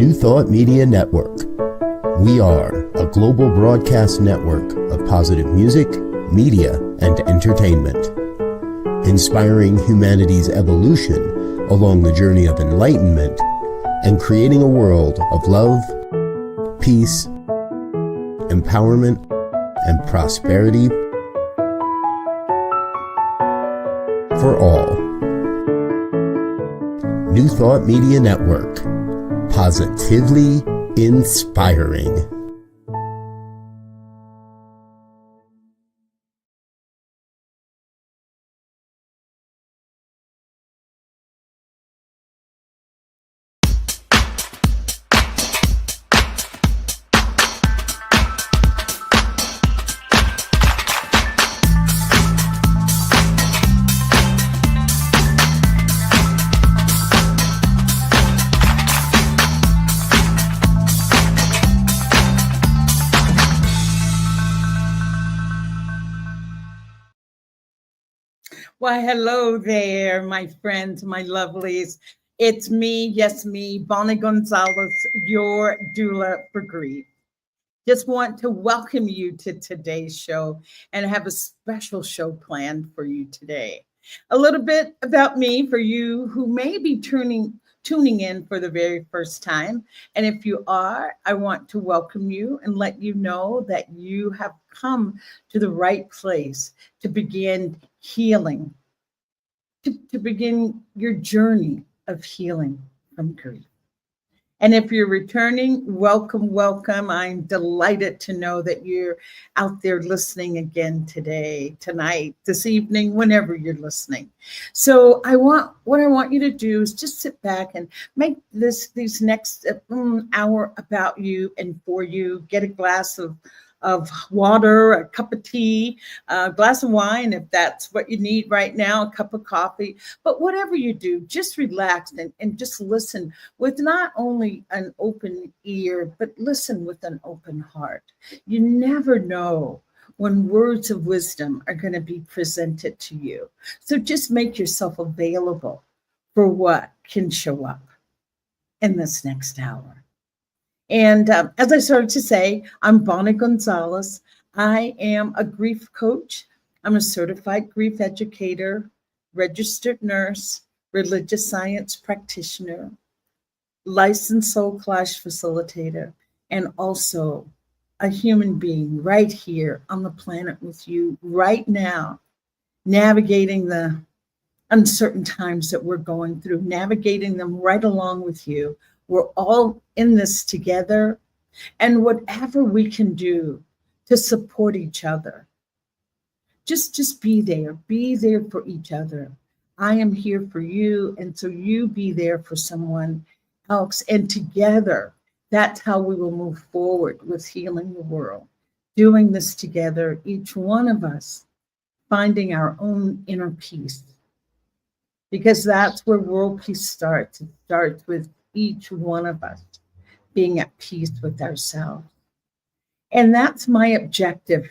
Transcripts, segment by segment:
New Thought Media Network. We are a global broadcast network of positive music, media, and entertainment, inspiring humanity's evolution along the journey of enlightenment and creating a world of love, peace, empowerment, and prosperity for all. New Thought Media Network. Positively inspiring. Why, hello there, my friends, my lovelies. It's me, yes, me, Bonnie Gonzalez, your doula for grief. Just want to welcome you to today's show and have a special show planned for you today. A little bit about me for you who may be tuning in for the very first time. And if you are, I want to welcome you and let you know that you have come to the right place to begin healing, to begin your journey of healing from grief. And if you're returning, welcome, welcome. I'm delighted to know that you're out there listening again today, tonight, this evening, whenever you're listening. So what I want you to do is just sit back and make these next hour about you and for you. Get a glass of water, a cup of tea, a glass of wine, if that's what you need right now, a cup of coffee. But whatever you do, just relax and just listen with not only an open ear, but listen with an open heart. You never know when words of wisdom are going to be presented to you. So just make yourself available for what can show up in this next hour. And as I started to say, I'm Bonnie Gonzalez. I am a grief coach. I'm a certified grief educator, registered nurse, religious science practitioner, licensed soul clash facilitator, and also a human being right here on the planet with you right now, navigating the uncertain times that we're going through, navigating them right along with you. We're all in this together, and whatever we can do to support each other, just be there for each other. I am here for you, and so you be there for someone else, and together, that's how we will move forward with healing the world, doing this together, each one of us finding our own inner peace, because that's where world peace starts. It starts with each one of us being at peace with ourselves. And that's my objective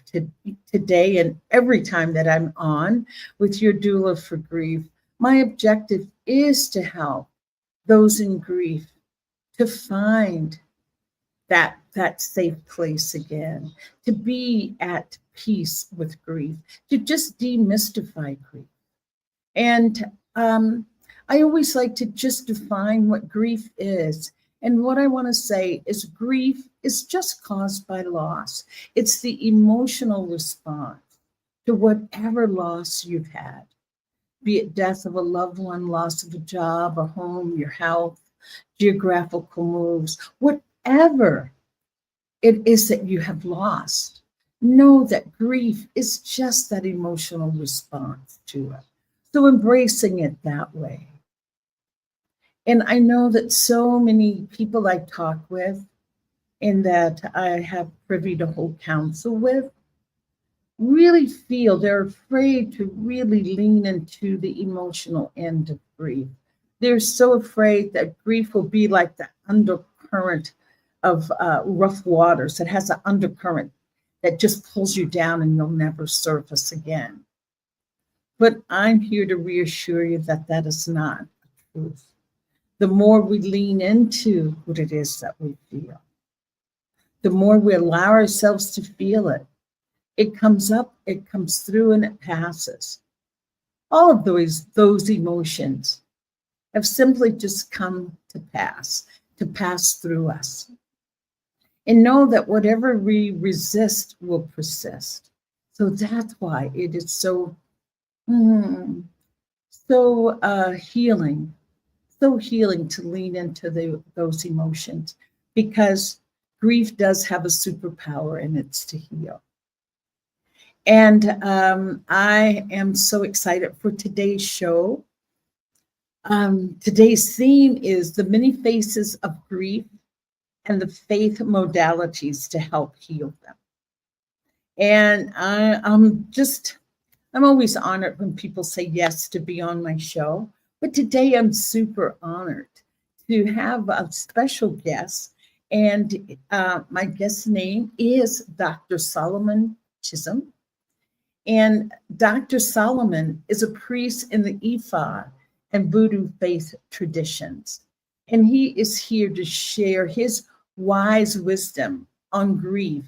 today and every time that I'm on with your doula for grief. My objective is to help those in grief to find that safe place again, to be at peace with grief, to just demystify grief. And I always like to just define what grief is. And what I want to say is grief is just caused by loss. It's the emotional response to whatever loss you've had, be it death of a loved one, loss of a job, a home, your health, geographical moves, whatever it is that you have lost. Know that grief is just that emotional response to it. So embracing it that way. And I know that so many people I talk with and that I have privy to hold counsel with really feel they're afraid to really lean into the emotional end of grief. They're so afraid that grief will be like the undercurrent of rough waters. It has an undercurrent that just pulls you down and you'll never surface again. But I'm here to reassure you that that is not the truth. the more we lean into what it is that we feel, the more we allow ourselves to feel it. It comes up, it comes through, and it passes. All of those emotions have simply just come to pass through us. And know that whatever we resist will persist. So that's why it is so healing, so healing to lean into those emotions, because grief does have a superpower, and it's to heal. And I am so excited for today's show. Today's theme is the many faces of grief and the faith modalities to help heal them. And I'm always honored when people say yes to be on my show. But today I'm super honored to have a special guest. And my guest's name is Dr. Soloman Chisholm. And Dr. Soloman is a priest in the Ifa and Voodoo faith traditions. And he is here to share his wise wisdom on grief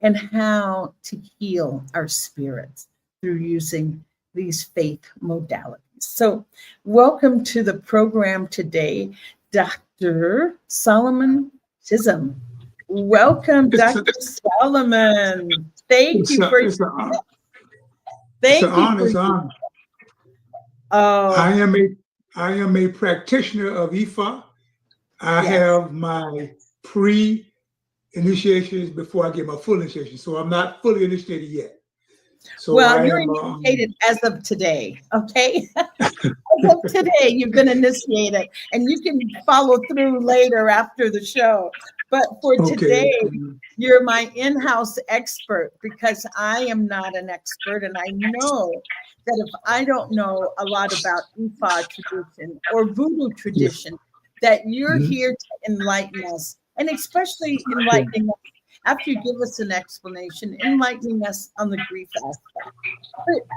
and how to heal our spirits through using these faith modalities. So welcome to the program today, Dr. Soloman Chisholm. Welcome, Dr. Soloman. Thank you for it's an honor. Thank it's an honor. It's an honor. Oh, I am a practitioner of Ifa. I yes. have my pre-initiations before I get my full initiation, so I'm not fully initiated yet. So well, you're initiated as of today, okay? As of today, you've been initiated, and you can follow through later after the show. But for today, you're my in-house expert, because I am not an expert, and I know that if I don't know a lot about Ifa tradition or Voodoo tradition, that you're here to enlighten us, and especially enlightening us after you give us an explanation, enlightening us on the grief aspect.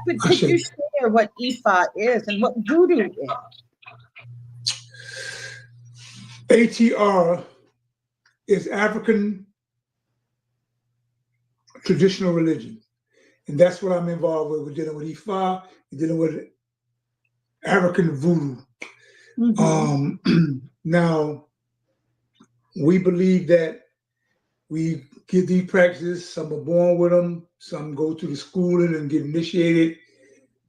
But could you share what Ifa is and what Voodoo is? ATR is African traditional religion. And that's what I'm involved with. We're dealing with Ifa, we're dealing with African Voodoo. Now, we believe that we get these practices. Some are born with them, some go to the schooling and get initiated.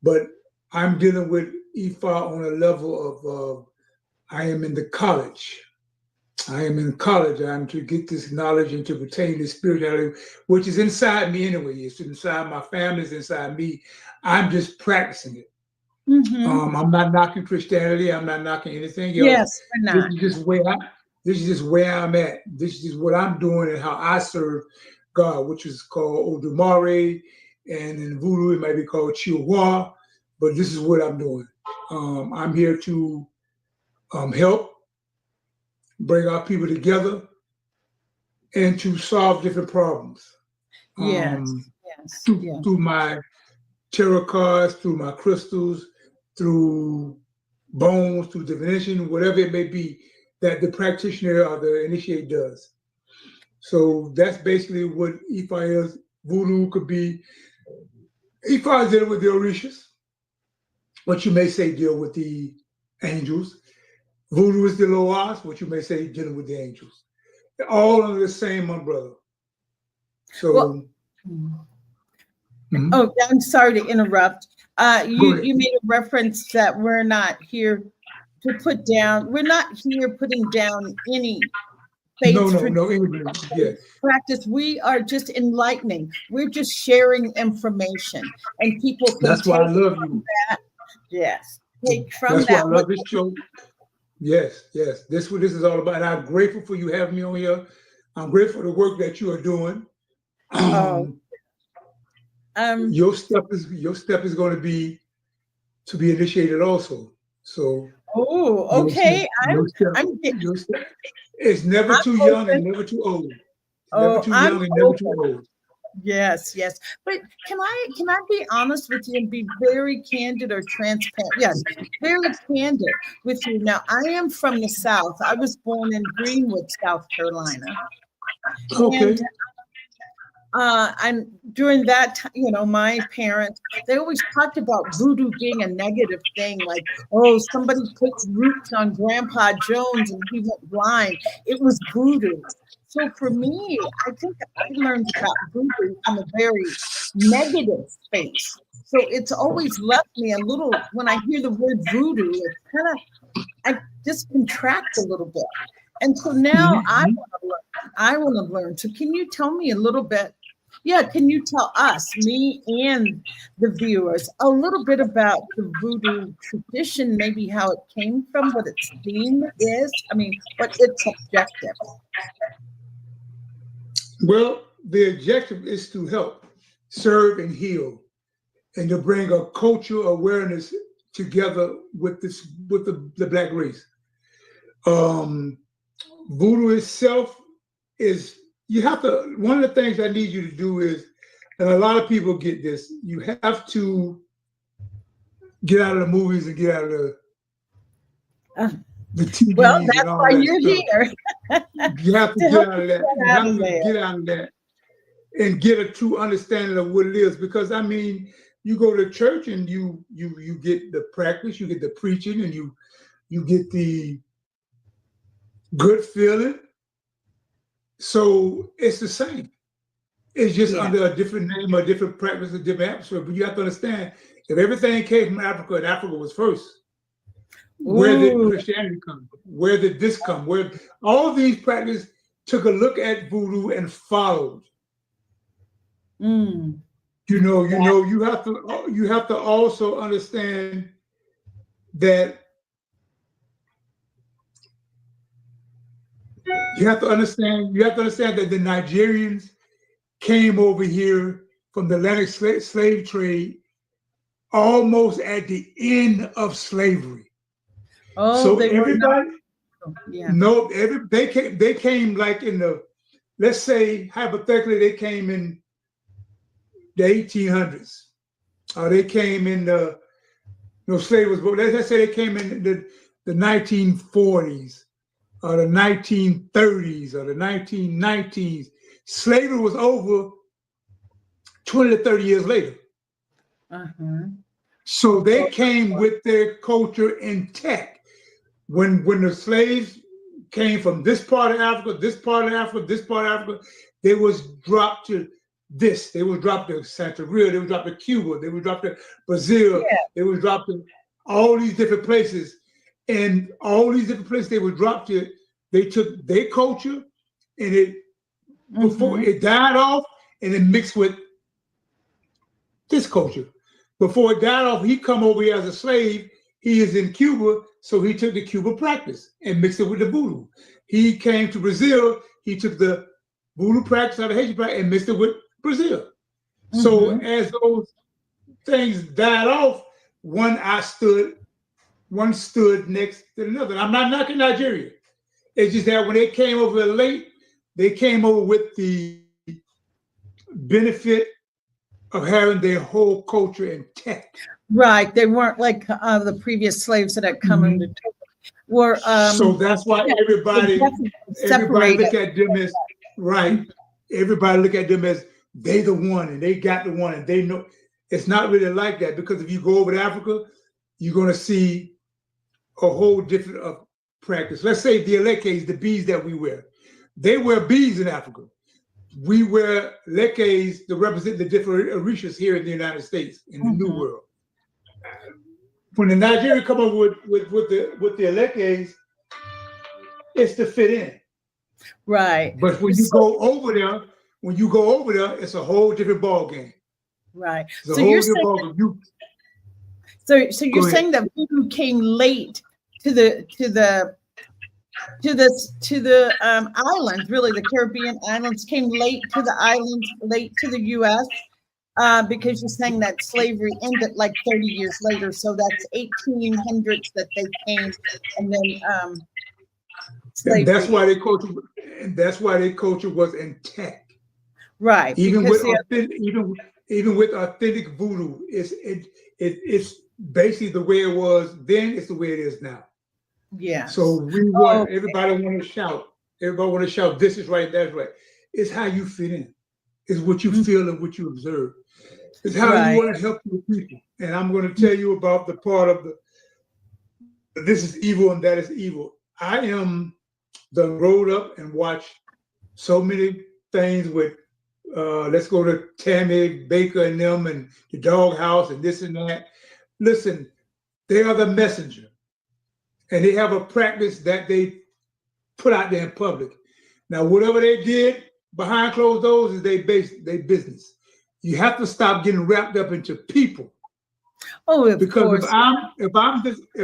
But I'm dealing with Ifa on a level of I am in the college. I am in college. I'm to get this knowledge and to retain this spirituality, which is inside me anyway. It's inside my family, it's inside me. I'm just practicing it. I'm not knocking Christianity. I'm not knocking anything else. Yes, we're not. This is just where I'm at. This is what I'm doing and how I serve God, which is called Odumare, and in Voodoo it might be called Chihuahua. But this is what I'm doing. I'm here to help bring our people together and to solve different problems. Through my tarot cards, through my crystals, through bones, through divination, whatever it may be that the practitioner or the initiate does. So that's basically what Ifa is. Voodoo could be, Ifa is dealing with the Orishas, what you may say deal with the angels. Voodoo is the Loas, what you may say dealing with the angels. They're all under the same umbrella. So, oh, I'm sorry to interrupt. You made a reference that we're not here to put down. We're not here putting down any faith practice. We are just enlightening. We're just sharing information, and people can that's why I love you. Yes, take from that's that. Why I love this show. Yes. This is what this is all about. And I'm grateful for you having me on here. I'm grateful for the work that you are doing. Your step is going to be initiated also. So. Oh, okay. Your step. It's never too young and never too old. Never too young and never too old. Yes, yes. But can I be honest with you and be very candid or transparent? Yes, very candid with you. Now, I am from the South. I was born in Greenwood, South Carolina. And Okay. and during that time, my parents, they always talked about voodoo being a negative thing, like, oh, somebody put roots on Grandpa Jones and he went blind. It was voodoo. So for me, I think I learned about voodoo from a very negative space. So it's always left me a little, when I hear the word voodoo, it's kind of, I just contract a little bit. And so now Mhm. I want to learn. So can you tell me a little bit? Yeah, can you tell us, me and the viewers, a little bit about the voodoo tradition, maybe how it came from, what its theme is? I mean, what its objective? Well, the objective is to help, serve, and heal, and to bring a cultural awareness together with the Black race. Um, Voodoo itself is, you have to, one of the things I need you to do is, and a lot of people get this, you have to get out of the movies and get out of Uh, the well, TVs and that's all why that you're stuff. here You have to to get help out us of that. get You out have of to there. get out of that and get a true understanding of what it is. Because I mean, you go to church and you get the practice, you get the preaching, and you get the good feeling. So it's the same. It's just Yeah. under a different name, a different practice, a different atmosphere. But you have to understand, if everything came from Africa and Africa was first, where did Ooh. Christianity come from? Where did this come? Where all these practices took a look at voodoo and followed. Mm. You have to also understand that you have to understand that the Nigerians came over here from the Atlantic slave trade almost at the end of slavery. Oh, So they were not. everybody, Yeah. no, they came like in the, let's say hypothetically they came in the 1800s, or they came in the, slavery was, but let's say they came in the 1940s or the 1930s or the 1990s. Slavery was over 20 to 30 years later. Uh-huh. So they came with their culture intact. When the slaves came from this part of Africa, this part of Africa, this part of Africa, they was dropped to this. They was dropped to Santeria, they was dropped to Cuba, they was dropped to Brazil, Yeah. they was dropped to all these different places. And all these different places they were dropped to, they took their culture and it, before Mm-hmm. it died off, and it mixed with this culture. Before it died off, he come over here as a slave. He is in Cuba, so he took the Cuba practice and mixed it with the voodoo. He came to Brazil, he took the voodoo practice out of Haitian practice and mixed it with Brazil. So Mm-hmm. as those things died off, one stood next to another. I'm not knocking Nigeria. It's just that when they came over late, they came over with the benefit of having their whole culture intact. Right. They weren't like the previous slaves that had come into were So that's why yeah, they definitely everybody separated. look at them as right. Everybody look at them as they the one and they got the one and they know. It's not really like that, because if you go over to Africa, you're going to see a whole different practice. Let's say the lekes, the beads that we wear. They wear beads in Africa. We wear lekes to represent the different orishas here in the United States, in the New World. When the Nigerians come up with the lekes, it's to fit in. Right. But when you go over there, it's a whole different ball game. Right. It's a So whole you're different saying ball game. so you're Go ahead. saying that voodoo came late to the islands, really the Caribbean islands came late to the islands, late to the US, because you're saying that slavery ended like 30 years later. So that's 1800s that they came, and then And slavery. that's why their culture was intact. Right. Even Because with authentic, even with authentic voodoo, it's basically the way it was then. It's the way it is now. So yes. we Oh, want everybody want to shout. Everybody want to shout. This is right. That's right. It's how you fit in. It's what you feel and what you observe. It's how you right. want to help your people. And I'm going to tell you about the part of the this is evil and that is evil. I am done rolled up and watched so many things with let's go to Tammy Baker and them and the doghouse and this and that. Listen, they are the messenger. And they have a practice that they put out there in public. Now, whatever they did behind closed doors is their business. You have to stop getting wrapped up into people. Oh, of Because course. if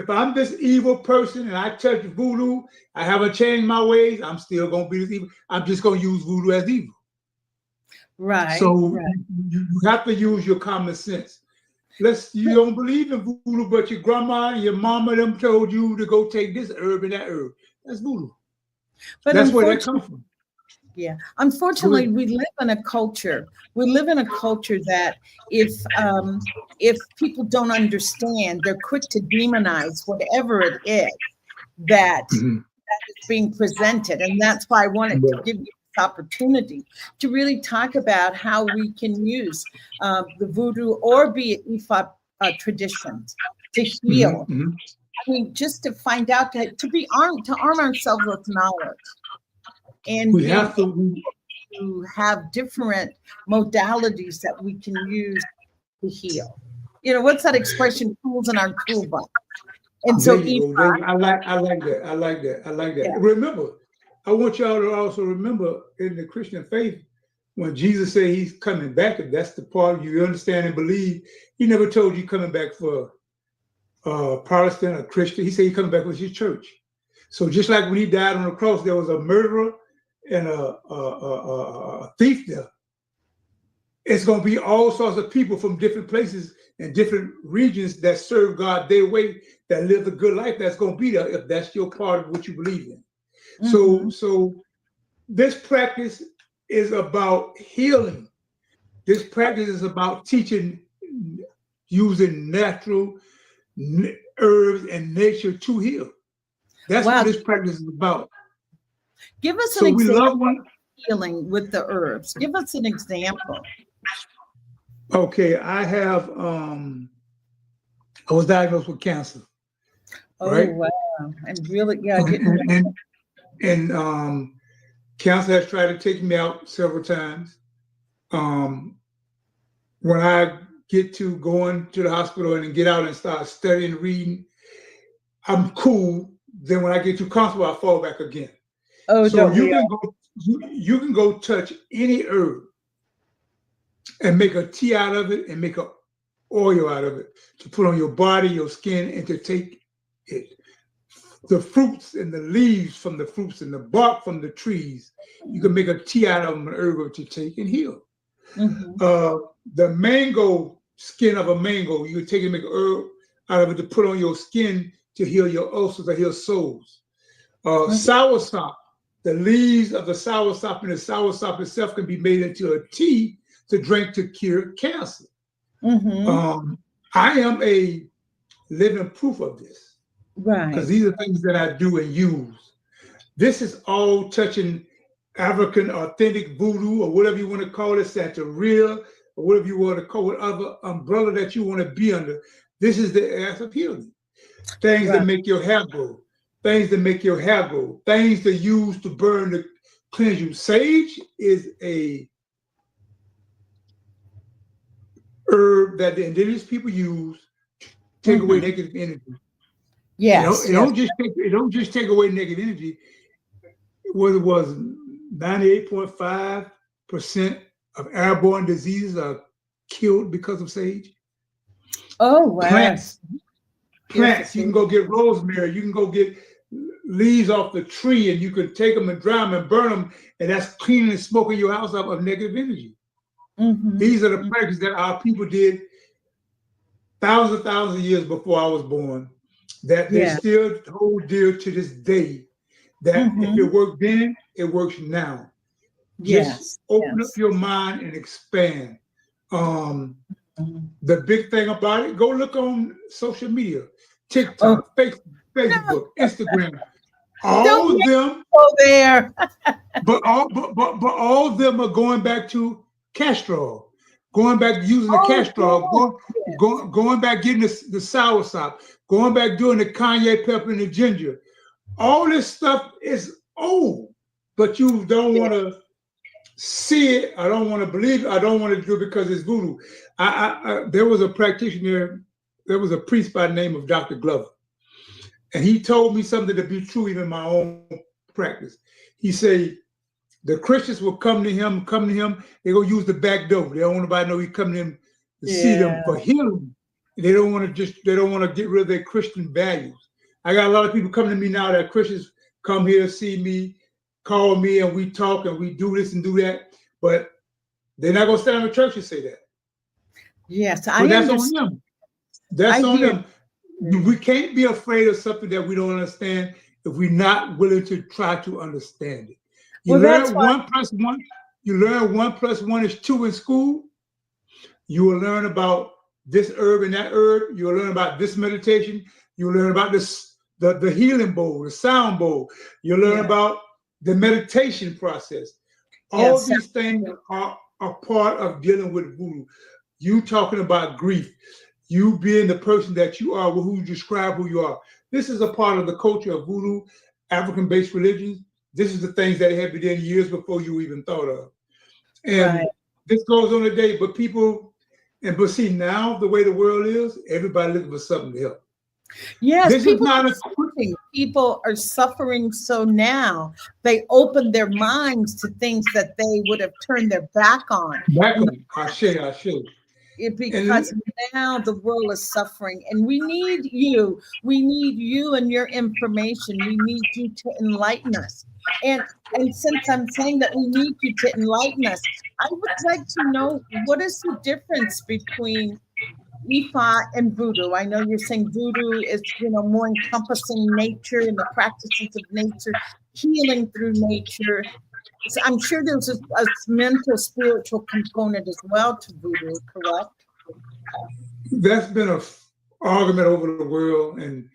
I'm this evil person and I touch voodoo, I haven't changed my ways, I'm still gonna be this evil. I'm just gonna use voodoo as evil. Right. So Right. you have to use your common sense. You don't believe in voodoo, but your grandma and your mama them told you to go take this herb and that herb. That's voodoo. But That's where that comes from. yeah, unfortunately, we live in a culture. We live in a culture that if people don't understand, they're quick to demonize whatever it is that Mhm. that is being presented, and that's why I wanted to give you this opportunity to really talk about how we can use the voodoo or be it Ifa traditions to heal. Mhm. I mean, just to find out to be armed, to arm ourselves with knowledge and We be have able to. to have different modalities that we can use to heal. You know, what's that expression? Tools in our toolbox. And There so, you go. Ifa, I like that. I like that. I like that. yeah. Remember, I want y'all to also remember in the Christian faith, when Jesus said he's coming back, if that's the part you understand and believe, he never told you coming back for Protestant or Christian. He said he's coming back with his church. So just like when he died on the cross, there was a murderer and a thief there. It's going to be all sorts of people from different places and different regions that serve God their way, that live a good life. That's going to be there if that's your part of what you believe in. Mm-hmm. So this practice is about healing. This practice is about teaching, using natural herbs and nature to heal. That's Wow. what this practice is about. Give us an So we example love one. of healing with the herbs. Give us an example. Okay, I was diagnosed with cancer. Oh, Right? wow. And really, yeah, I didn't know. And cancer has tried to take me out several times. When I get to going to the hospital and then get out and start studying, reading, I'm cool. Then when I get too comfortable, I fall back again. Oh, So don't we all? you can go touch any herb and make a tea out of it and make a oil out of it to put on your body, your skin, and to take it. The fruits and the leaves from the fruits and the bark from the trees, you can make a tea out of them, an herb to take and heal. Mm-hmm. The mango skin of a mango, you can take and make an herb out of it to put on your skin to heal your ulcers or heal sores. Soursop, the leaves of the soursop and the soursop itself can be made into a tea to drink to cure cancer. Mm-hmm. I am a living proof of this because Right. these are things that I do and use. This is all touching African authentic voodoo or whatever you want to call it, Santeria, or whatever you want to call it, other umbrella that you want to be under. This is the act of healing. Things that make your hair grow, things that make your hair grow, things to use to burn to cleanse you. Sage is a herb that the indigenous people use to take away negative energy. Yes, It yes. don't just take away negative energy. What it was 98.5% of airborne diseases are killed because of sage. Oh, wow. Plants. You can go get rosemary. You can go get leaves off the tree, and you can take them and dry them and burn them, and that's cleaning and smoking your house up of negative energy. Mm-hmm. These are the practices that our people did thousands of years before I was born, that they still hold dear to this day. That if it worked then, it works now. Just Yes. open Yes. up your mind and expand. Mhm. The big thing about it, go look on social media, Oh, TikTok, Facebook, Instagram, don't all of make me them, go there. but all of them are going back to Castrol, going back using the Oh, Castrol, yes. going back getting the sour sop, going back doing the Kanye pepper and the ginger. All this stuff is old, but you don't want to see it. I don't want to believe it. I don't want to do it because it's voodoo. There was a practitioner, there was a priest by the name of Dr. Glover, and he told me something to be true even in my own practice. He said the Christians will come to him, they're going to use the back door. They don't want nobody to know he's coming to them to see them Yeah. for healing. They don't want to get rid of their Christian values. I got a lot of people coming to me now that Christians come here, see me, call me, and we talk and we do this and do that. But they're not going to stand in the church and say that. Yes, But I that's on understand. them. That's I on hear. them. We can't be afraid of something that we don't understand if we're not willing to try to understand it. You Well, that's learn why. 1 + 1. You learn 1 + 1 is 2 in school. You will learn about this herb and that herb. You will learn about this meditation. You will learn about this the healing bowl, the sound bowl. You'll learn Yeah. about the meditation process. All Yes. these things are part of dealing with voodoo. You talking about grief, you being the person that you are, who you describe who you are. This is a part of the culture of voodoo, African-based religions. This is the things that have been in years before you even thought of. And Right. this goes on today, but see now the way the world is, everybody looking for something to help. Yes, This is people not are a suffering. People are suffering. So now they open their minds to things that they would have turned their back on. back on. I share. And Because now the world is suffering, and we need you. We need you and your information. We need you to enlighten us. And since I'm saying that we need you to enlighten us, I would like to know, what is the difference between Ifa and voodoo? I know you're saying voodoo is, more encompassing nature and the practices of nature, healing through nature. So I'm sure there's a mental, spiritual component as well to voodoo, correct? that's been an argument over the world and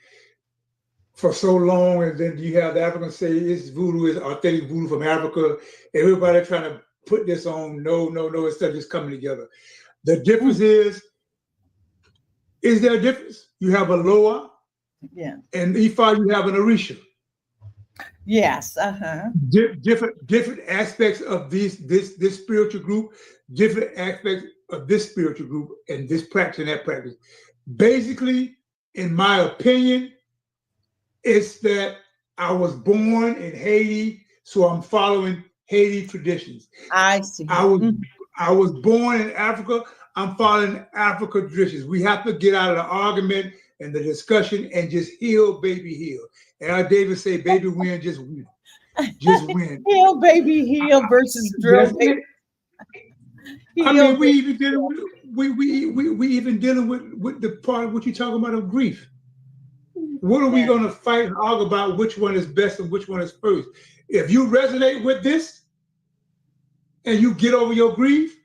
for so long. And then you have the Africans say it's voodoo, is authentic voodoo from Africa. Everybody trying to put this on. No, instead of just coming together. The difference is there a difference? You have a Loa, Yeah. and Ifa, you have an Orisha. Yes. Uh-huh. Different aspects of this spiritual group, different aspects of this spiritual group, and this practice and that practice. Basically, in my opinion, it's that I was born in Haiti, so I'm following Haiti traditions. I see. I was born in Africa. I'm following Africa traditions. We have to get out of the argument and the discussion and just heal, baby, heal. And our David say, baby, win, just win. Just win. Heal, baby, heal versus drill, That's baby. it. I Heal, mean, we baby. even dealing with we even dealing with the part of what you're talking about of grief. What are we going to fight and argue about which one is best and which one is first? If you resonate with this and you get over your grief,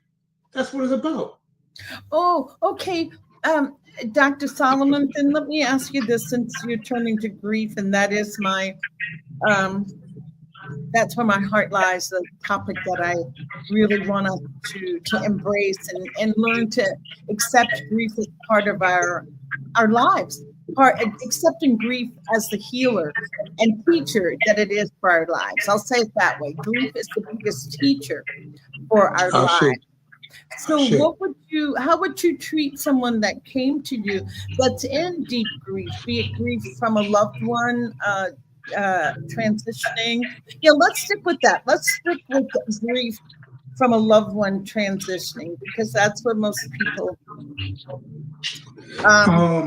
that's what it's about. Oh, okay. Dr. Solomon, then let me ask you this, since you're turning to grief, and that is that's where my heart lies, the topic that I really want to embrace and learn to accept grief as part of our lives, accepting grief as the healer and teacher that it is for our lives. I'll say it that way. Grief is the biggest teacher for our lives. So how would you treat someone that came to you that's in deep grief, be it grief from a loved one, transitioning? Yeah, let's stick with that. Let's stick with grief from a loved one transitioning, because that's what most people are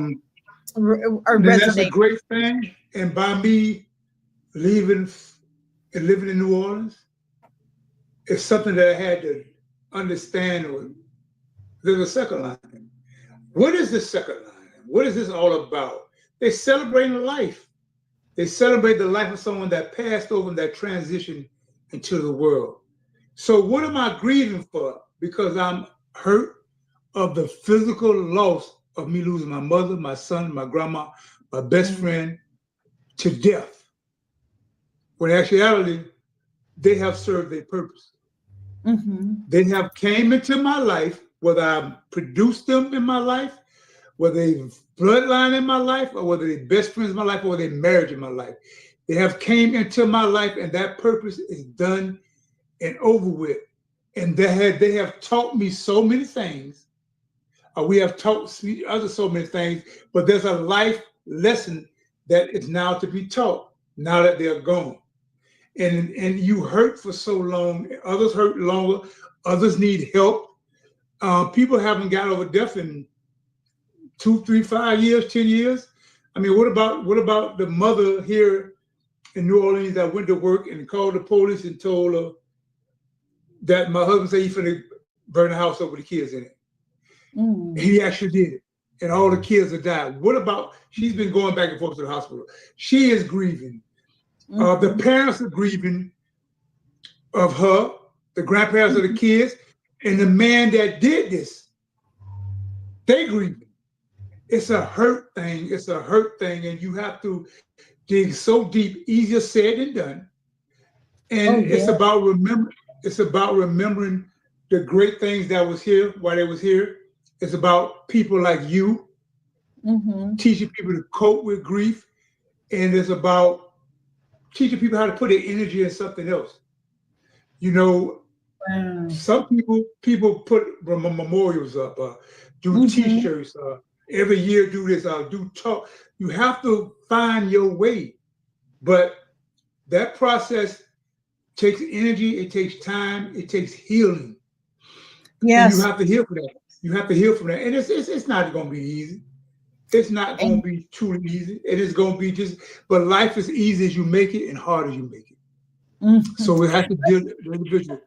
That's a resonating. great thing. And by me leaving and living in New Orleans, it's something that I had to understand. There's a second line. What is this second line? What is this all about? They're celebrating life. They celebrate the life of someone that passed over and that transitioned into the world. So what am I grieving for? Because I'm hurt of the physical loss of me losing my mother, my son, my grandma, my best friend to death. When in actuality, they have served their purpose. They have came into my life, whether I produced them in my life, whether they bloodline in my life, or whether they best friends in my life, or whether they marriage in my life. They have came into my life, and that purpose is done and over with. And they have taught me so many things. We have taught others so many things, but there's a life lesson that is now to be taught now that they're gone. And you hurt for so long, others hurt longer, others need help. People haven't got over death in 2, 3, 5 years, 10 years. I mean, what about the mother here in New Orleans that went to work and called the police and told her that my husband said he's finna burn the house up with the kids in it. He actually did it. And all the kids have died. What about, she's been going back and forth to the hospital. She is grieving. The parents are grieving of her, the grandparents of the kids, and the man that did this, they grieving. It's a hurt thing. It's a hurt thing. And you have to dig so deep, easier said than done. And it's about remembering the great things that was here while they was here. It's about people like you, teaching people to cope with grief. And it's about teaching people how to put their energy in something else. You know, some people put memorials up, do T-shirts, every year do this, do talk. You have to find your way. But that process takes energy, it takes time, it takes healing. Yes. And you have to heal for that. You have to heal from that. And it's not going to be easy. It's not going to be truly easy. It is going to be but life is easy as you make it and hard as you make it. So we have to deal with the individual.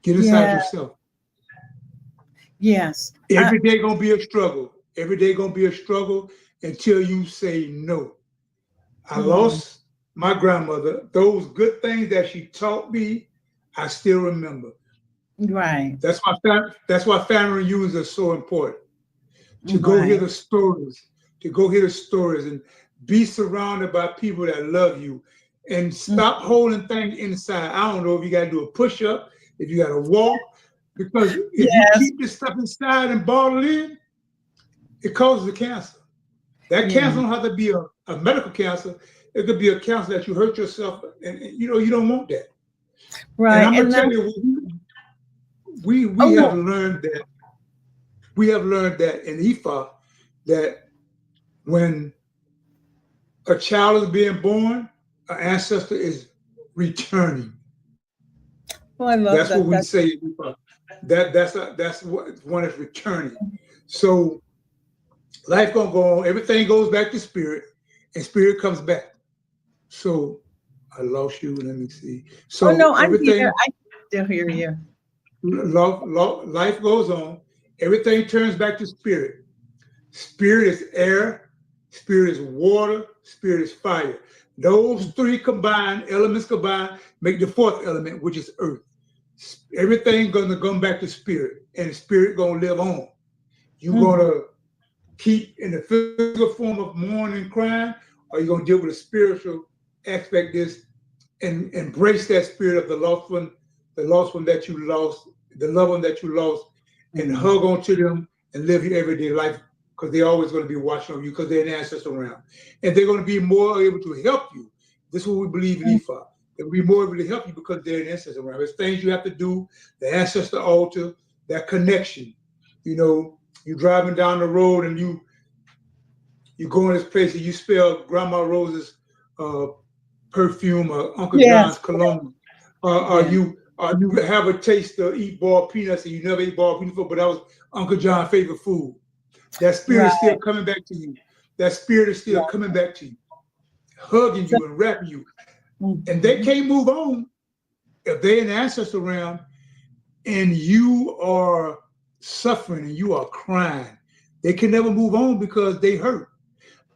Get inside yourself. Yes. Every day going to be a struggle. Every day going to be a struggle until you say no. I lost my grandmother. Those good things that she taught me, I still remember. Right. That's why family reunions are so important. To go hear the stories, and be surrounded by people that love you, and stop holding things inside. I don't know if you got to do a push-up, if you got to walk, because if you keep this stuff inside and bottle in, it causes a cancer. That cancer don't have to be a medical cancer. It could be a cancer that you hurt yourself, and you know you don't want that. Right. And I'm gonna tell you, we have learned that. We have learned that in Ifa, that when a child is being born, an ancestor is returning. Oh, I love that's what we say in Ifa. That's what one is returning. So life gonna go on. Everything goes back to spirit, and spirit comes back. So I lost you. Let me see. So no, I'm here. I still hear you. Life goes on. Everything turns back to spirit. Spirit is air, spirit is water, spirit is fire. Those three elements combined, make the fourth element, which is earth. Everything gonna come back to spirit, and spirit gonna live on. You're gonna keep in the physical form of mourning and crying, or you're gonna deal with the spiritual aspect this and embrace that spirit of the lost one that you lost, the loved one that you lost, and hug onto them and live your everyday life, because they're always going to be watching over you because they're an ancestor around. And they're going to be more able to help you. This is what we believe in Ifa. They'll be more able to help you because they're an ancestor around. There's things you have to do, the ancestor altar, that connection. You know, you're driving down the road and you go in this place and you smell Grandma Rose's perfume or Uncle John's cologne. You have a taste of eat boiled peanuts and you never ate boiled peanuts before, but that was Uncle John's favorite food. That spirit is still coming back to you. That spirit is still coming back to you, hugging you and wrapping you. And they can't move on if they're an ancestor around and you are suffering and you are crying. They can never move on because they hurt.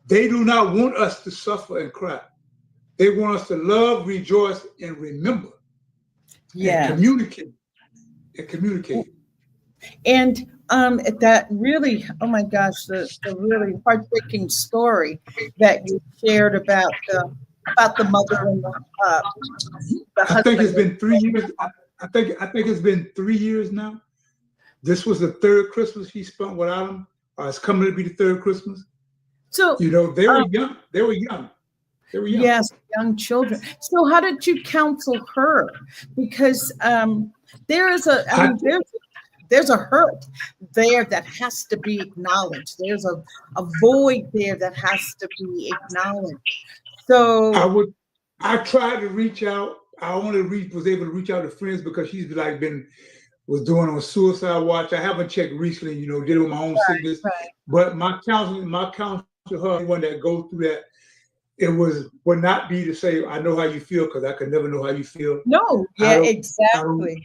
They do not want us to suffer and cry. They want us to love, rejoice, and remember. Yeah. And communicate. And that really, oh my gosh, the really heartbreaking story that you shared about the mother and the I think it's husband. been 3 years. I think it's been 3 years now. This was the third Christmas he spent without him. It's coming to be the third Christmas. So You know, they were young. They were young. yes, young children. So how did you counsel her? Because there is there's a hurt there that has to be acknowledged. There's a void there that has to be acknowledged. So I tried to reach out. I only was able to reach out to friends because she's like was doing on suicide watch. I haven't checked recently, you know, dealing with my own sickness. right. But my counsel to her, anyone that goes through that, would not be to say, I know how you feel, because I could never know how you feel. No, yeah, exactly.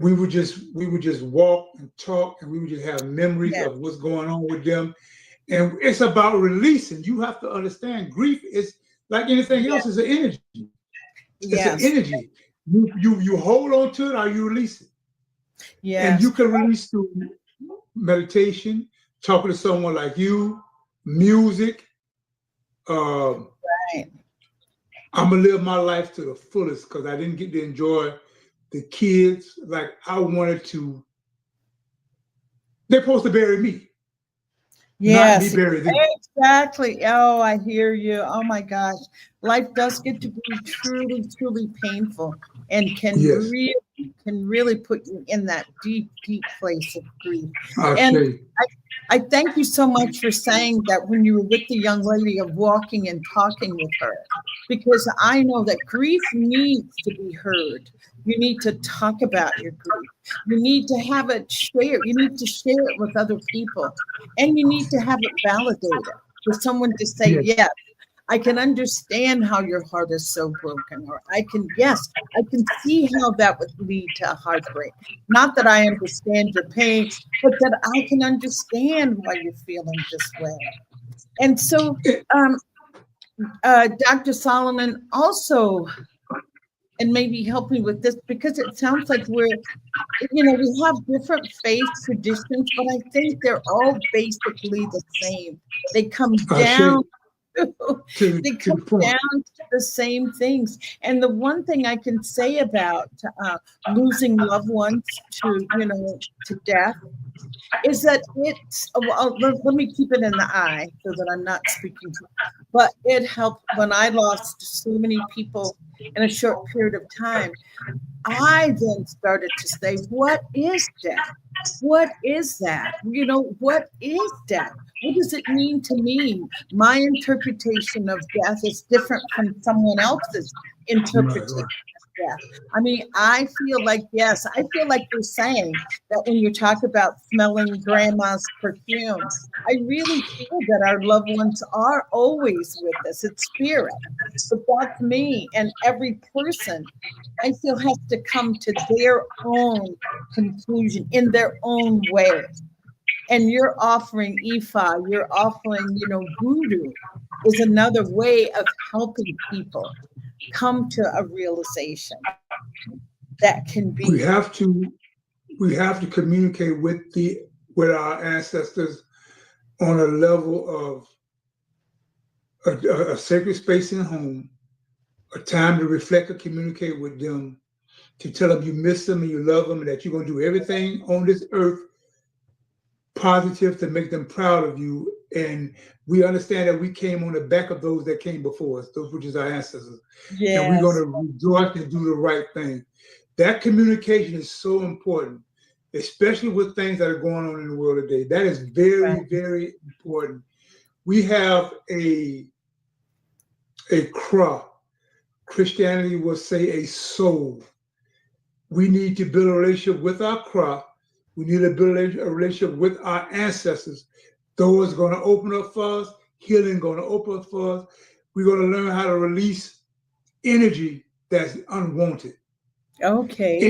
We would just walk and talk, and we would just have memories Yeah. of what's going on with them. And it's about releasing. You have to understand, grief is like anything else, it's an energy. It's an energy. You hold on to it or you release it. Yes. And you can release through meditation, talking to someone like you, music. Right. I'm gonna live my life to the fullest because I didn't get to enjoy the kids like I wanted to. They're supposed to bury me. Yes, not me bury them. exactly. Oh, I hear you. Oh my gosh. Life does get to be truly, truly painful and can Yes. really put you in that deep, deep place of grief. I'll And show you. I thank you so much for saying that when you were with the young lady of walking and talking with her, because I know that grief needs to be heard. You need to talk about your grief. You need to have it shared. You need to share it with other people. And you need to have it validated for someone to say, yes, I can understand how your heart is so broken, or I can see how that would lead to a heartbreak. Not that I understand your pain, but that I can understand why you're feeling this way. And so, Dr. Soloman also, and maybe help me with this, because it sounds like we have different faith traditions, but I think they're all basically the same. They come down to the same things. And the one thing I can say about losing loved ones to death is that let me keep it in the I so that I'm not speaking to, but it helped when I lost so many people in a short period of time. I then started to say, what is death? What is that? What is death? What does it mean to me? My interpretation of death is different from someone else's interpretation of death. I mean, I feel like you're saying that when you talk about smelling grandma's perfume, I really feel that our loved ones are always with us. It's spirit. But that's me, and every person, I feel, has to come to their own conclusion in their own way. And you're offering Ifa, you're offering, voodoo is another way of helping people come to a realization that can be. We have to communicate with our ancestors on a level of a sacred space in home, a time to reflect and communicate with them, to tell them you miss them and you love them, and that you're going to do everything on this earth positive to make them proud of you. And we understand that we came on the back of those that came before us, those which is our ancestors. Yes. And we're going to rejoice and do the right thing. That communication is so important, especially with things that are going on in the world today. That is very, very important. We have a kra. Christianity will say a soul. We need to build a relationship with our kra. We need to build a relationship with our ancestors. Doors going to open up for us. Healing going to open up for us. We're going to learn how to release energy that's unwanted. Okay.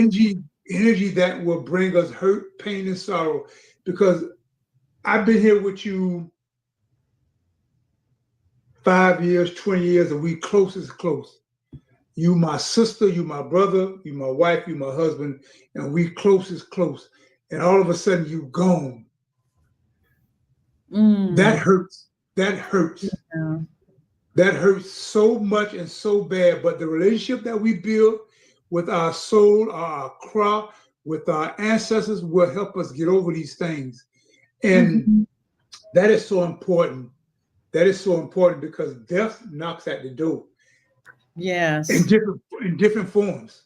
Energy that will bring us hurt, pain, and sorrow. Because I've been here with you 5 years, 20 years, and we close as close. You my sister, you my brother, you my wife, you my husband, and we close as close. And all of a sudden you gone. That hurts. That hurts. Yeah. That hurts so much and so bad. But the relationship that we build with our soul, our crop, with our ancestors will help us get over these things. And that is so important. That is so important because death knocks at the door. Yes. In different forms.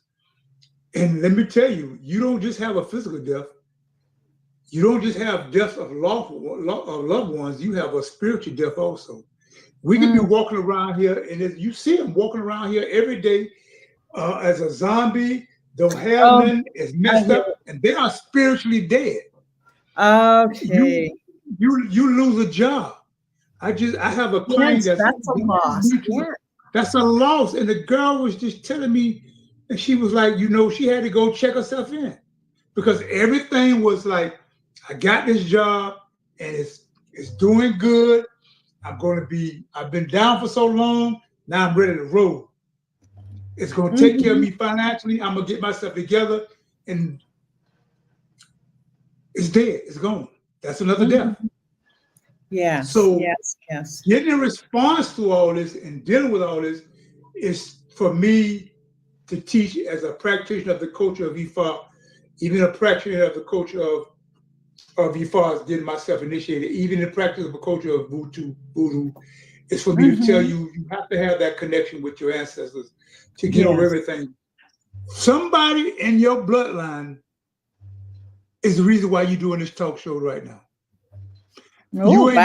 And let me tell you, you don't just have a physical death. You don't just have death of loved ones. You have a spiritual death also. We can be walking around here, and you see them walking around here every day as a zombie, don't have none, is messed up, and they are spiritually dead. Okay. You lose a job. I have a client that's a loss. Yeah. That's a loss. And the girl was just telling me, and she was like, she had to go check herself in because everything was like, I got this job and it's doing good. I've been down for so long. Now I'm ready to roll. It's going to take care of me financially. I'm going to get myself together, and it's dead. It's gone. That's another death. Yes. So yes. Getting a response to all this and dealing with all this is for me to teach as a practitioner of the culture of Ifa, even a practitioner of the culture of Ifa is getting myself initiated, even in the practice of the culture of voodoo, is for me to tell you have to have that connection with your ancestors to get over everything. Somebody in your bloodline is the reason why you're doing this talk show right now. You ain't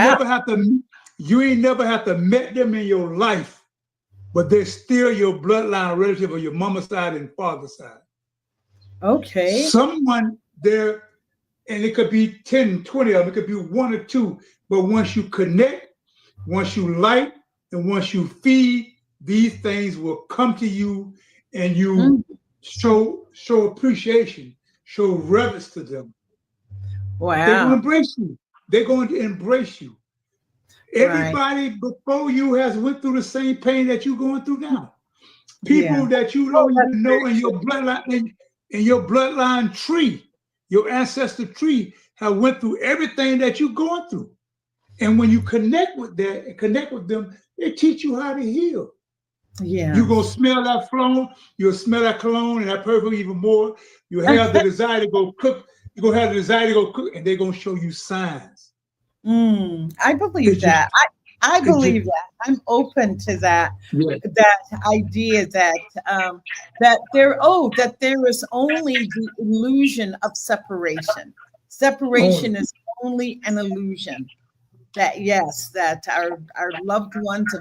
never have to met them in your life, but they're still your bloodline relative of your mama's side and father's side. Okay. Someone there, and it could be 10, 20 of them, it could be one or two, but once you connect, once you like, and once you feed, these things will come to you, and you show appreciation, show reverence to them. Wow. They're going to embrace you. They're going to embrace you. Everybody before you has went through the same pain that you're going through now. People that you don't even know in your bloodline, in your bloodline tree, your ancestor tree, have went through everything that you're going through. And when you connect with that and connect with them, they teach you how to heal. Yeah. You're going to smell that cologne, you'll smell that cologne and that perfume even more. You have the desire to go cook. You're going to have the desire to go cook, and they're going to show you signs. I believe that. I believe that. I'm open to that. That idea that that there is only the illusion of separation. Separation is only an illusion. That our loved ones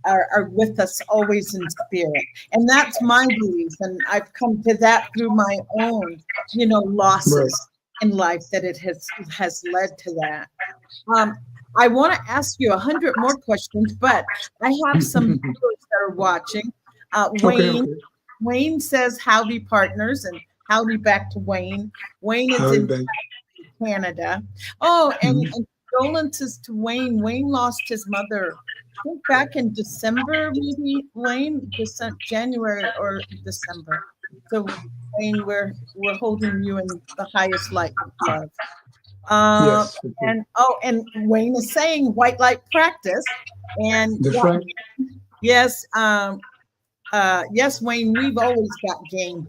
are with us always in spirit, and that's my belief. And I've come to that through my own, losses in life, that it has led to that. I want to ask you 100 more questions, but I have some viewers that are watching. Wayne says howdy, partners, and howdy back to Wayne. Wayne is in Canada. And condolences to Wayne. Wayne lost his mother, I think back in December, maybe, Wayne, January or December. So Wayne, we're holding you in the highest light of love. And Wayne is saying white light practice, and yes, Wayne, we've always got game.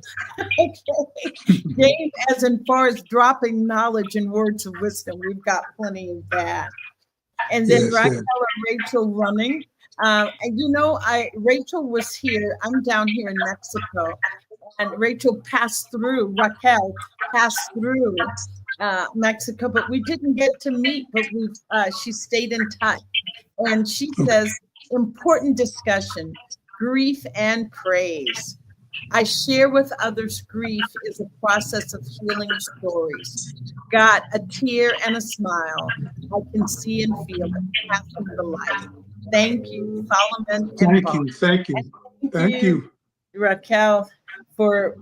Game as far as dropping knowledge and words of wisdom, we've got plenty of that. And then Raquel and Rachel running. Rachel was here. I'm down here in Mexico, and Raquel passed through Mexico, but we didn't get to meet, but she stayed in touch. And she says, important discussion, grief and praise. I share with others grief is a process of healing stories. Got a tear and a smile. I can see and feel it, passing the light. Thank you, Soloman. Thank you, Raquel, for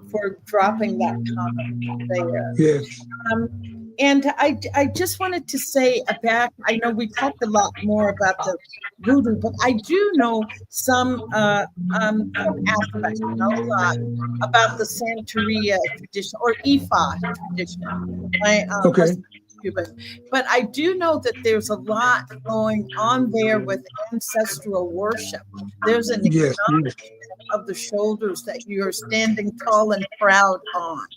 dropping that comment there. Yes. And I just wanted to say back, I know we talked a lot more about the voodoo, but I do know some aspects, not a lot, about the Santeria tradition or Ifa tradition. My Okay. husband is Cuban. But I do know that there's a lot going on there with ancestral worship. There's an Yes. of the shoulders that you're standing tall and proud on.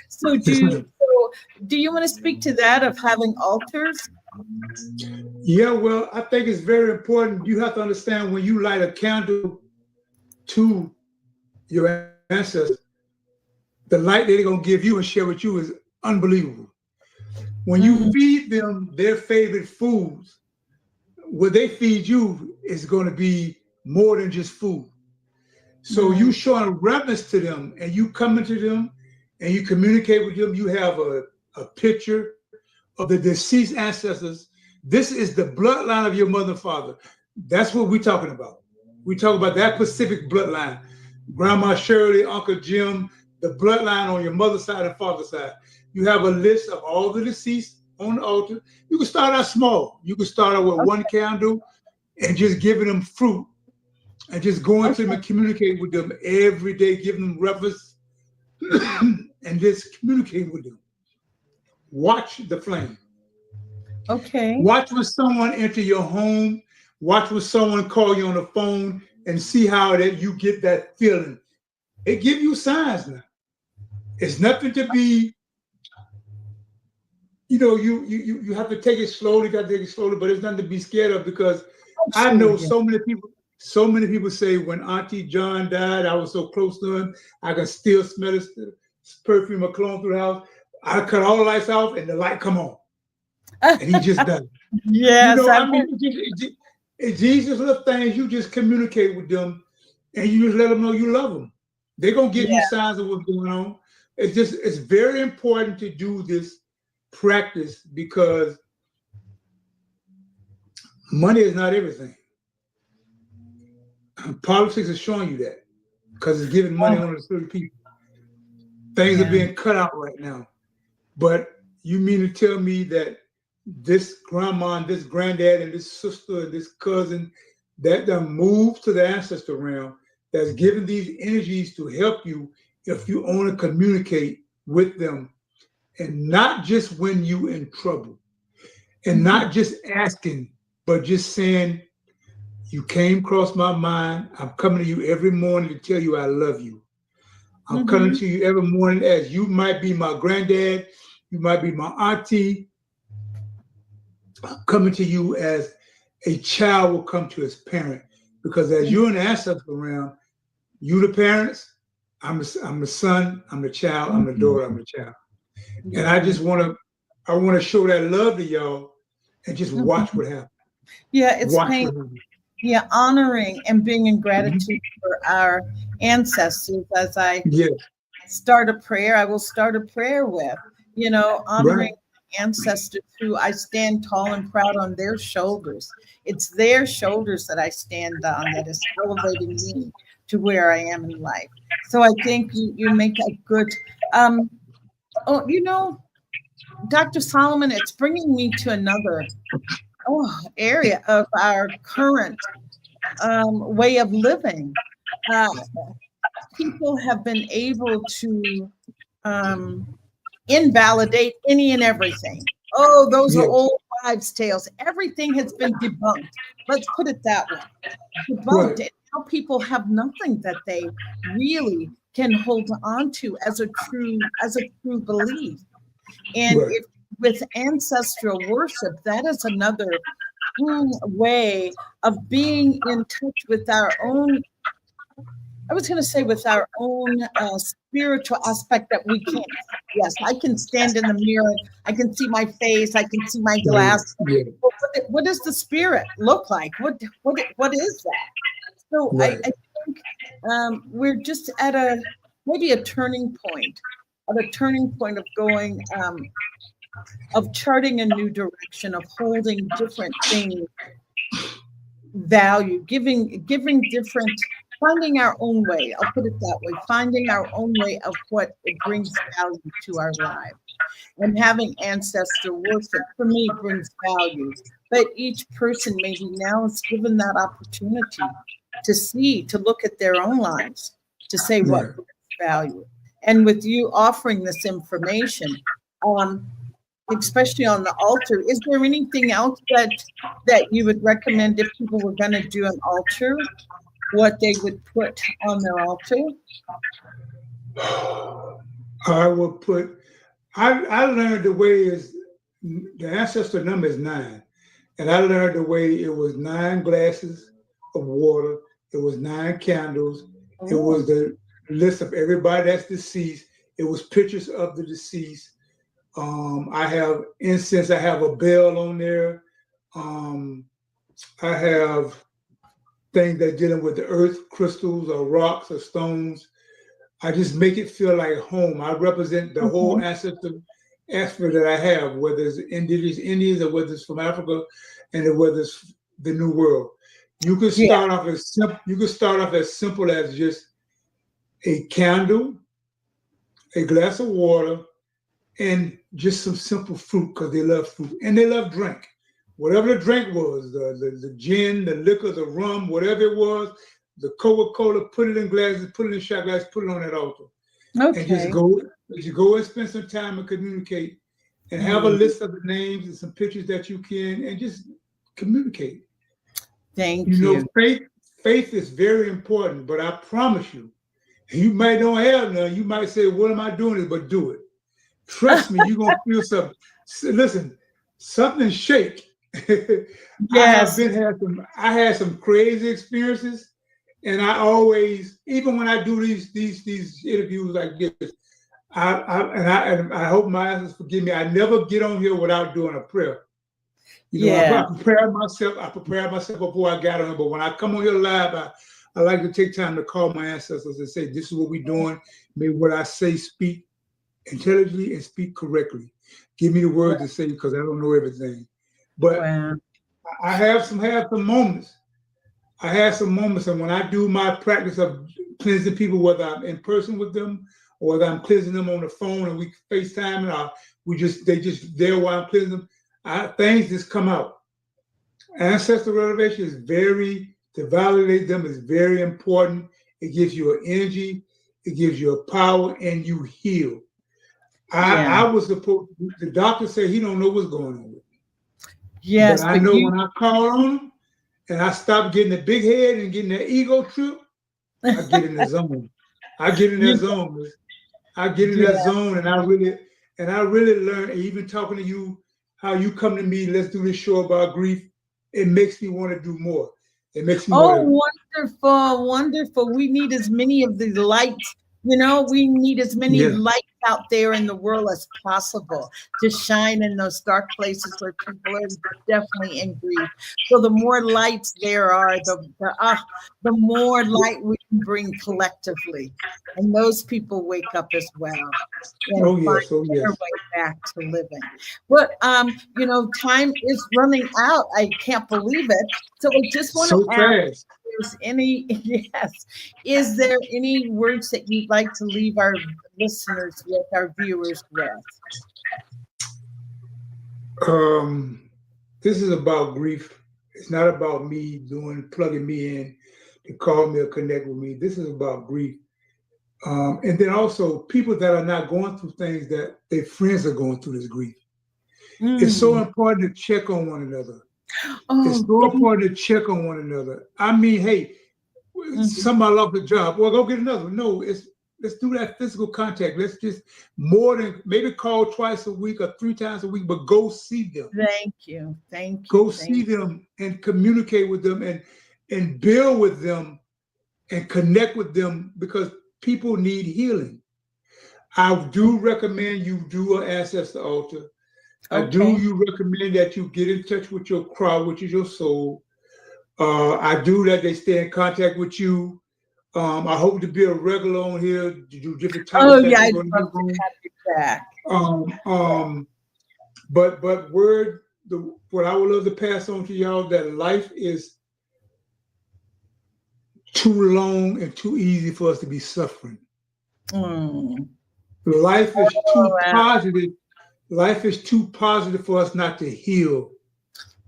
So do you want to speak to that of having altars? Yeah, well, I think it's very important. You have to understand when you light a candle to your ancestors, the light they're going to give you and share with you is unbelievable. When you feed them their favorite foods, what they feed you is going to be more than just food. So you showing reverence to them and you coming to them and you communicate with them. You have a picture of the deceased ancestors. This is the bloodline of your mother and father. That's what we're talking about. We talk about that specific bloodline. Grandma Shirley, Uncle Jim, the bloodline on your mother's side and father's side. You have a list of all the deceased on the altar. You can start out small. You can start out with one candle and just giving them fruit and just going to them and communicating with them every day, giving them reverence and just communicating with them. Watch the flame. Okay. Watch when someone enter your home. Watch when someone call you on the phone and see how that you get that feeling. It give you signs now. It's nothing to be, you have to take it slowly, but it's nothing to be scared of because I know so many people say when Auntie John died, I was so close to him, I can still smell his perfume or cologne through the house. I cut all the lights off and the light come on. And he just does it. Yes. It's Jesus little things. You just communicate with them and you just let them know you love them. They're going to give you signs of what's going on. It's very important to do this practice because money is not everything. Politics is showing you that because it's giving money only to certain people. Things are being cut out right now. But you mean to tell me that this grandma and this granddad and this sister and this cousin that moved to the ancestor realm that's given these energies to help you if you only communicate with them and not just when you in trouble and not just asking, but just saying, you came across my mind. I'm coming to you every morning to tell you I love you. I'm coming to you every morning as you might be my granddad, you might be my auntie. I'm coming to you as a child will come to his parent because as you're in the ancestral realm, you the parents, I'm the son, I'm the child, I'm the daughter, I'm the child. And I just want to show that love to y'all and just watch what happens. Yeah, it's honoring and being in gratitude for our ancestors. As I start a prayer, I will start a prayer with, honoring ancestors who I stand tall and proud on their shoulders. It's their shoulders that I stand on that is elevating me to where I am in life. So I think you make a good, Dr. Soloman, it's bringing me to another area of our current way of living. People have been able to invalidate any and everything. Oh, those are old wives' tales. Everything has been debunked. Let's put it that way. Debunked. And now people have nothing that they really can hold on to as a true belief. And with ancestral worship, that is another way of being in touch with our own, I was going to say with our own spiritual aspect that we can't. Yes, I can stand in the mirror. I can see my face. I can see my glass. What does the spirit look like? What is that? So I think we're just at maybe a turning point of going, of charting a new direction, of holding different things value, giving different finding our own way. I'll put it that way, finding our own way of what it brings value to our lives. And having ancestor worship for me brings value. But each person maybe now is given that opportunity to see, to look at their own lives, to say what brings value. And with you offering this information, especially on the altar, is there anything else that you would recommend if people were going to do an altar, what they would put on their altar? I would put, I learned the way is, the ancestor number is 9. And I learned the way it was 9 glasses of water. It was 9 candles. It was the list of everybody that's deceased. It was pictures of the deceased. I have incense. I have a bell on there. I have things that dealing with the earth, crystals or rocks or stones. I just make it feel like home. I represent the whole ancestor aspect that I have, whether it's indigenous Indians or whether it's from Africa, and whether it's the New World. You could start off as simple. You could start off as simple as just a candle, a glass of water, and just some simple fruit, because they love fruit and they love drink. Whatever the drink was, the gin, the liquor, the rum, whatever it was, the Coca-Cola, put it in glasses, put it in shot glasses, put it on that altar. Okay. And just go and spend some time and communicate, and have a list of the names and some pictures that you can, and just communicate. Thank you. You know, faith is very important, but I promise you, you might not have none. You might say, what am I doing? But do it. Trust me, you're going to feel something. Listen, something shake. Yes. I had some crazy experiences, and I always, even when I do these interviews like this, I hope my ancestors forgive me. I never get on here without doing a prayer. You know, I prepared myself before I got on here. But when I come on here live, I like to take time to call my ancestors and say, this is what we're doing. May what I say speak intelligently and speak correctly. Give me the words to say, because I don't know everything. But I have some moments. I have some moments, and when I do my practice of cleansing people, whether I'm in person with them or whether I'm cleansing them on the phone and we FaceTime, and they just there while I'm cleansing them, things just come out. Ancestral renovation is to validate them is very important. It gives you an energy, it gives you a power, and you heal. I was supposed, the doctor said he don't know what's going on with me. Yes, but I know when I call on him and I stop getting the big head and getting that ego trip, I get in the zone. I get in that zone. I get in that zone, and I really learn. And even talking to you, how you come to me, let's do this show about grief. It makes me want to do more. It makes me wonderful, wonderful. We need as many of the lights. We need as many lights out there in the world as possible to shine in those dark places where people are definitely in grief. So the more lights there are, the more light we can bring collectively, and those people wake up as well and find their way back to living. But time is running out. I can't believe it. So I just want to ask. Is there any words that you'd like to leave our listeners with, our viewers with? This is about grief. It's not about me plugging me in to call me or connect with me. This is about grief. And then also people that are not going through things that their friends are going through this grief. It's so important to check on one another. It's so important to check on one another. I mean, hey, somebody lost a job. Well, go get another one. No, let's do that physical contact. Let's just maybe call twice a week or 3 times a week, but go see them. Thank you. Go see them and communicate with them and build with them and connect with them, because people need healing. I do recommend you do an ancestor altar. I do recommend that you get in touch with your crowd, which is your soul. I do that they stay in contact with you. I hope to be a regular on here to do different topics. Oh yeah, I'd love to have you back. But what I would love to pass on to y'all, that life is too long and too easy for us to be suffering. Mm. Life is too positive. Life is too positive for us not to heal.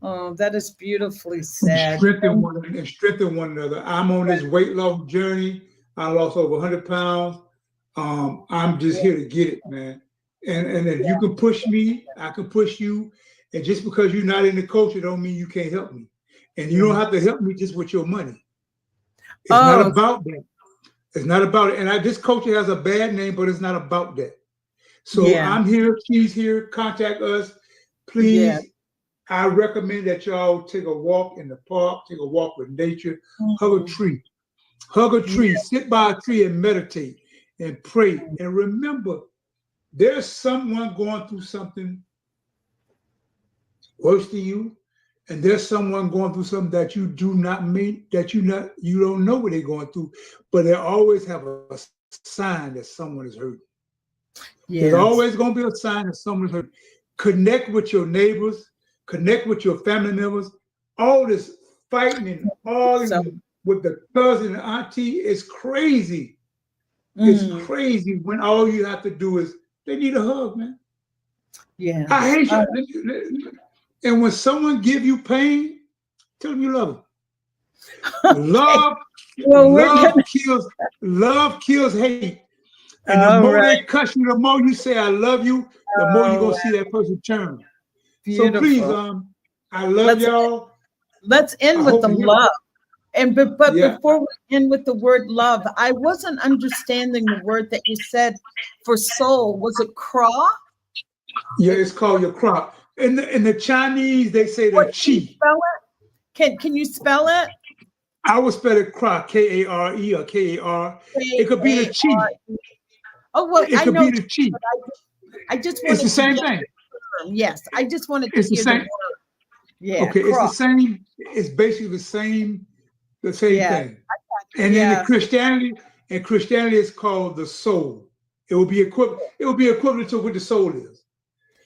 Oh, that is beautifully said. And strengthen one another. I'm on this weight loss journey. I lost over 100 pounds. I'm just here to get it, man. And if you can push me, I can push you. And just because you're not in the culture don't mean you can't help me. And you don't have to help me just with your money. It's not about that. It's not about it. And this culture has a bad name, but it's not about that. So I'm here, she's here, contact us. Please, I recommend that y'all take a walk in the park, take a walk with nature, hug a tree. Hug a tree, sit by a tree and meditate and pray. And remember, there's someone going through something worse than you, and there's someone going through something that you do not mean, that you don't know what they're going through, but they always have a sign that someone is hurting. Yes. There's always going to be a sign that someone's hurting. Connect with your neighbors, connect with your family members. All this fighting and arguing with the cousin and auntie is crazy. It's crazy when all you have to do is they need a hug, man. Yeah. I hate you. And when someone give you pain, tell them you love them. Okay. Love kills hate. And the more they cuss you, the more you say I love you, the more you're gonna see that person turn. Beautiful. So please, I love y'all. Let's end with the love. And but before we end with the word love, I wasn't understanding the word that you said for soul. Was it cra? Yeah, it's called your cra. In the Chinese, they say the chi. Spell it? Can you spell it? I would spell it cra, K-A-R-E or K-A-R. It could be the chi. Oh, well, it could be the chi. I just wanted it's the same thing. Yes, I just wanted to hear the word. Yeah. Okay, it's the same. It's basically the same thing. And in Christianity, it's called the soul. It will be equivalent to what the soul is.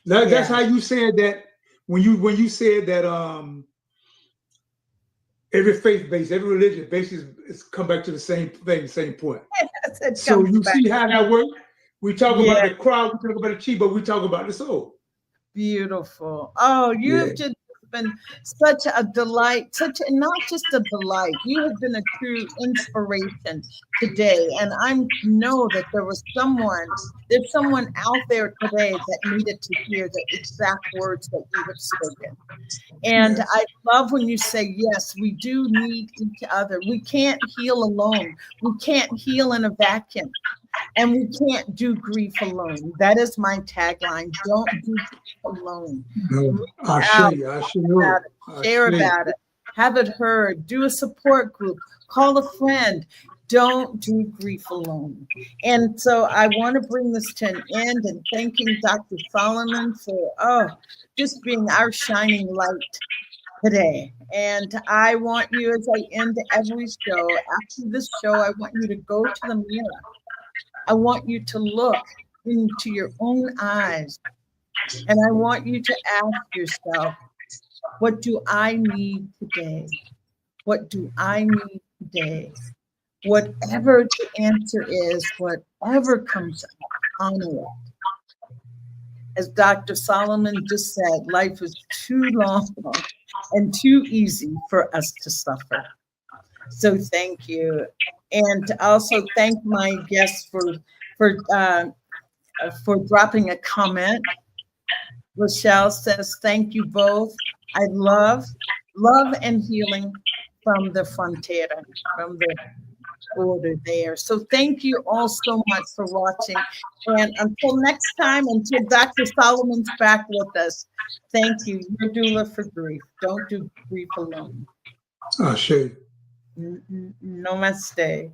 That's how you said that when you said that every faith base, every religion base is come back to the same thing, same point. Yes, so you see how that works? We talk about the crowd, we talk about the chi, but we talk about the soul. Beautiful. Oh, you have just been such a delight, not just a delight. You have been a true inspiration today. And I know that there's someone out there today that needed to hear the exact words that you have spoken. And I love when you say, yes, we do need each other. We can't heal alone. We can't heal in a vacuum. And we can't do grief alone. That is my tagline. Don't do grief alone. No, I'll share about it. Have it heard. Do a support group. Call a friend. Don't do grief alone. And so I want to bring this to an end and thanking Dr. Soloman for just being our shining light today. And I want you, as I end every show, after this show, I want you to go to the mirror. I want you to look into your own eyes, and I want you to ask yourself, what do I need today? What do I need today? Whatever the answer is, whatever comes up, honor it. As Dr. Soloman just said, life is too long and too easy for us to suffer. So thank you. And also thank my guests for dropping a comment. Rochelle says, thank you both. I love and healing from the frontera, from the border there. So thank you all so much for watching. And until next time, until Dr. Soloman's back with us, thank you. Your doula for grief. Don't do grief alone. Sure. Namaste.